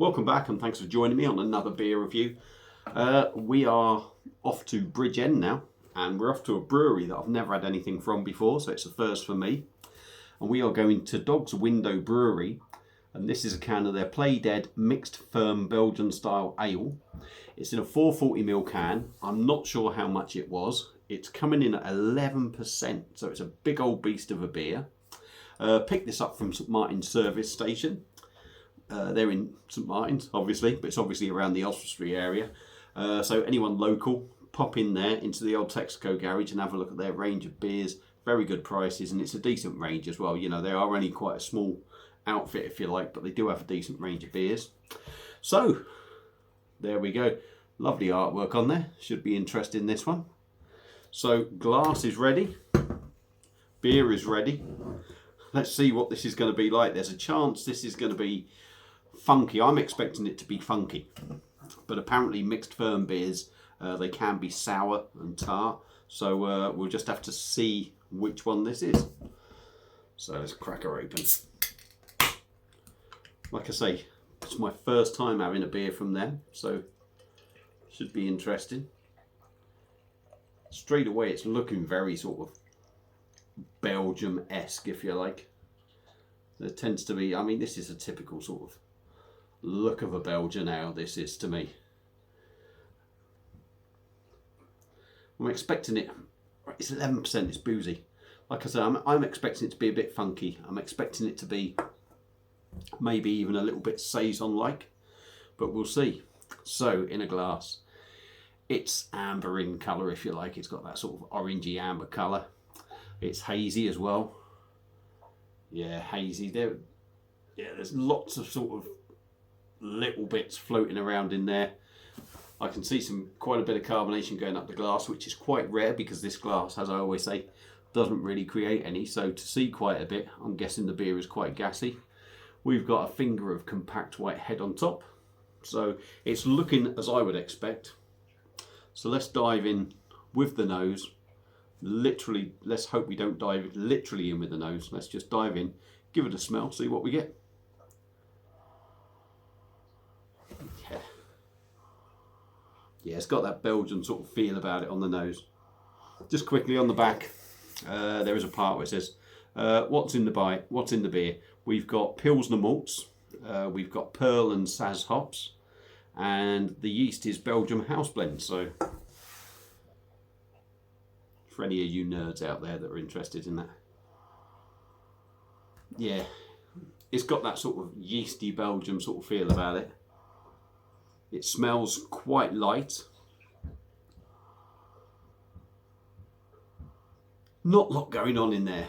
Welcome back and thanks for joining me on another beer review. We are off to Bridgend now, and we're off to a brewery that I've never had anything from before, so it's a first for me. And we are going to Dog's Window Brewery, and this is a can of their Play Dead mixed ferm Belgian style ale. It's in a 440ml can. I'm not sure how much it was. It's coming in at 11%, so it's a big old beast of a beer. Picked this up from St Martin's service station. They're in St Martin's, obviously, but it's obviously around the Oswestry area. So anyone local, pop in there into the old Texaco garage and have a look at their range of beers. Very good prices, and it's a decent range as well. You know, they are only quite a small outfit, if you like, but they do have a decent range of beers. So, there we go. Lovely artwork on there. Should be interested in this one. So, glass is ready. Beer is ready. Let's see what this is going to be like. There's a chance this is going to be funky. I'm expecting it to be funky. But apparently mixed ferm beers, they can be sour and tart. So we'll just have to see which one this is. So let's crack her open. Like I say, it's my first time having a beer from them. So should be interesting. Straight away it's looking very sort of Belgium-esque, if you like. There tends to be, I mean, this is a typical sort of look of a Belgian ale, this is to me. I'm expecting it, it's 11%, it's boozy. Like I said, I'm expecting it to be a bit funky. I'm expecting it to be maybe even a little bit saison-like, but we'll see. So, in a glass, it's amber in colour, if you like. It's got that sort of orangey amber colour. It's hazy as well. Yeah, hazy. There's lots of sort of little bits floating around in there. I can see quite a bit of carbonation going up the glass, which is quite rare because this glass, as I always say, doesn't really create any. So to see quite a bit, I'm guessing the beer is quite gassy. We've got a finger of compact white head on top. So it's looking as I would expect. So let's dive in with the nose. Literally, let's hope we don't dive literally in with the nose. Let's just dive in, give it a smell, see what we get. Yeah, it's got that Belgian sort of feel about it on the nose. Just quickly on the back, there is a part where it says, what's in the beer? We've got Pilsner malts, we've got Pearl and Saz hops, and the yeast is Belgium house blend. So for any of you nerds out there that are interested in that. Yeah, it's got that sort of yeasty Belgium sort of feel about it. It smells quite light. Not a lot going on in there,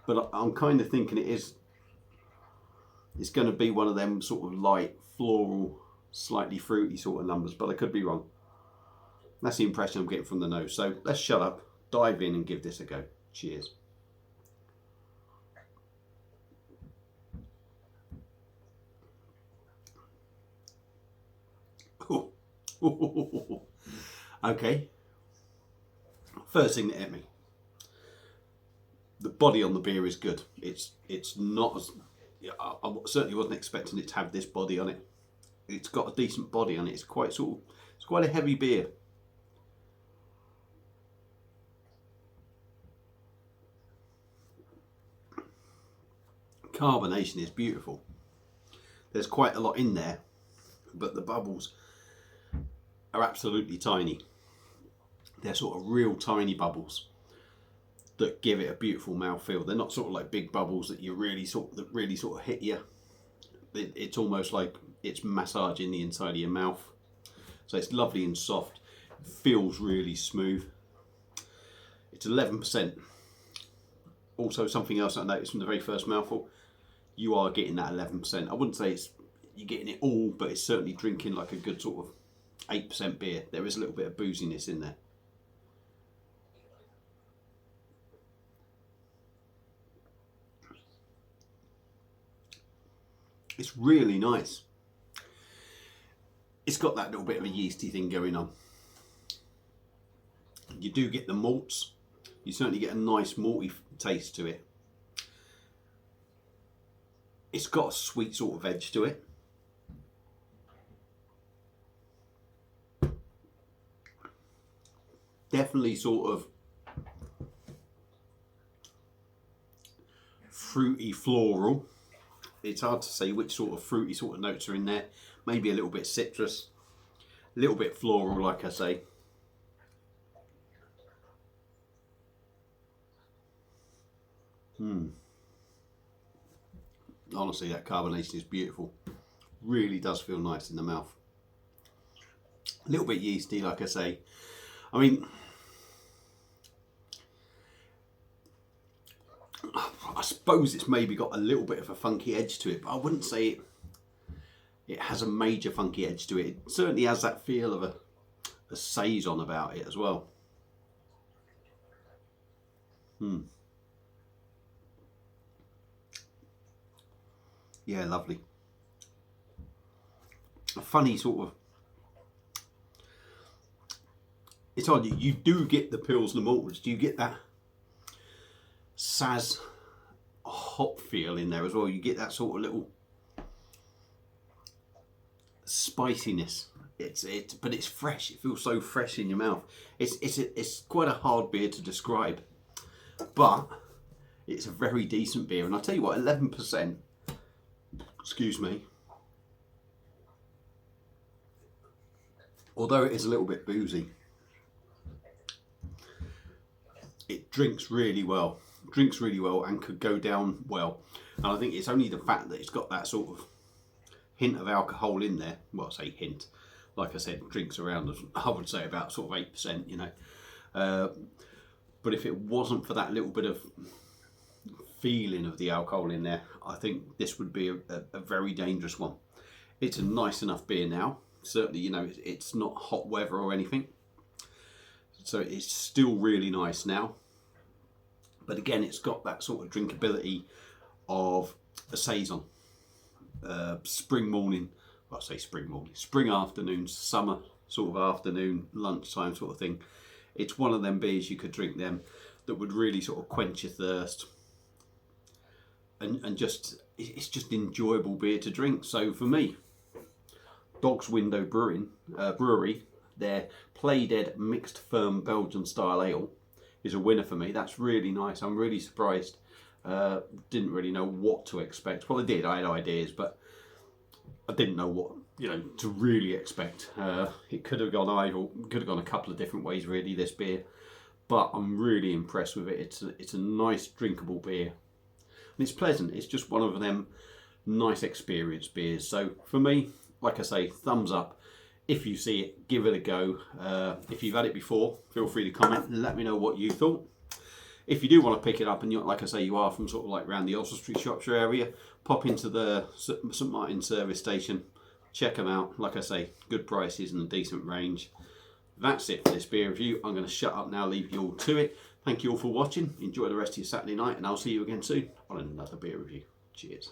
but I'm kind of thinking it's going to be one of them sort of light, floral, slightly fruity sort of numbers, but I could be wrong. That's the impression I'm getting from the nose. So let's shut up, dive in and give this a go. Cheers. Okay. First thing that hit me. The body on the beer is good. It's not as... I certainly wasn't expecting it to have this body on it. It's got a decent body on it. It's quite a heavy beer. Carbonation is beautiful. There's quite a lot in there, but the bubbles are absolutely tiny. They're sort of real tiny bubbles that give it a beautiful mouthfeel. They're not sort of like big bubbles that really sort of hit you. It's almost like it's massaging the inside of your mouth. So it's lovely and soft. It feels really smooth. It's 11%. Also, something else I noticed from the very first mouthful, you are getting that 11%. I wouldn't say you're getting it all, but it's certainly drinking like a good sort of 8% beer. There is a little bit of booziness in there. It's really nice. It's got that little bit of a yeasty thing going on. You do get the malts. You certainly get a nice malty taste to it. It's got a sweet sort of edge to it. Definitely sort of fruity floral. It's hard to say which sort of fruity sort of notes are in there. Maybe a little bit citrus, a little bit floral, like I say. Honestly, that carbonation is beautiful. Really does feel nice in the mouth. A little bit yeasty, like I say. I mean, I suppose it's maybe got a little bit of a funky edge to it, but I wouldn't say it has a major funky edge to it. It certainly has that feel of a saison about it as well. Yeah, lovely. A funny sort of, it's odd, you do get the Pilsner malts, do you get that Saz hop feel in there as well? You get that sort of little spiciness. But it's fresh. It feels so fresh in your mouth. It's quite a hard beer to describe, but it's a very decent beer. And I'll tell you what, 11%. Excuse me. Although it is a little bit boozy, it drinks really well. Drinks really well and could go down well. And I think it's only the fact that it's got that sort of hint of alcohol in there. Well, I say hint. Like I said, drinks around, I would say about sort of 8%, you know. But if it wasn't for that little bit of feeling of the alcohol in there, I think this would be a very dangerous one. It's a nice enough beer now. Certainly, you know, it's not hot weather or anything. So it's still really nice now. But again, it's got that sort of drinkability of a saison. Spring morning, well, I say spring morning, spring afternoon, summer sort of afternoon, lunchtime sort of thing. It's one of them beers you could drink them that would really sort of quench your thirst. And just, it's just enjoyable beer to drink. So for me, Dog's Window Brewery, their Play Dead mixed ferm Belgian style ale is a winner for me. That's really nice. I'm really surprised. Didn't really know what to expect. Well, I did. I had ideas, but I didn't know what, you know, to really expect. It could have gone a couple of different ways, really, this beer. But I'm really impressed with it. It's a nice drinkable beer, and it's pleasant. It's just one of them nice experience beers. So for me, like I say, thumbs up. If you see it, give it a go. If you've had it before, feel free to comment and let me know what you thought. If you do want to pick it up, and like I say, you are from sort of like around the Oswestry, Shropshire area, pop into the St Martin's service station, check them out. Like I say, good prices and a decent range. That's it for this beer review. I'm going to shut up now, leave you all to it. Thank you all for watching. Enjoy the rest of your Saturday night, and I'll see you again soon on another beer review. Cheers.